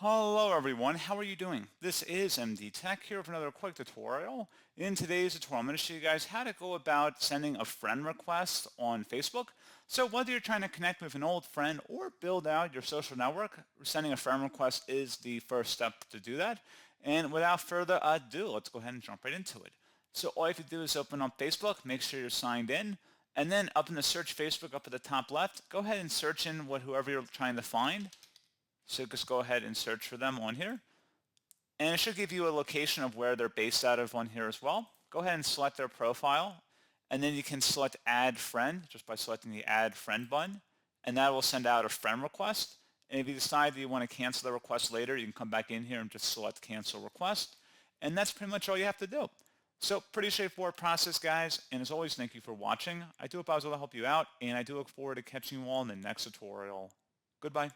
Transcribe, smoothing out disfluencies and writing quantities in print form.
Hello everyone, how are you doing? This is MD Tech here with another quick tutorial. In today's tutorial, I'm going to show you guys how to go about sending a friend request on Facebook. So whether you're trying to connect with an old friend or build out your social network, sending a friend request is the first step to do that. And without further ado, let's go ahead and jump right into it. So all you have to do is open up Facebook, make sure you're signed in, and then up in the search Facebook up at the top left, go ahead and search in whoever you're trying to find. So just go ahead and search for them on here. And it should give you a location of where they're based out of on here as well. Go ahead and select their profile. And then you can select Add Friend just by selecting the Add Friend button. And that will send out a friend request. And if you decide that you want to cancel the request later, you can come back in here and just select Cancel Request. And that's pretty much all you have to do. So pretty straightforward process, guys. And as always, thank you for watching. I do hope I was able to help you out. And I do look forward to catching you all in the next tutorial. Goodbye.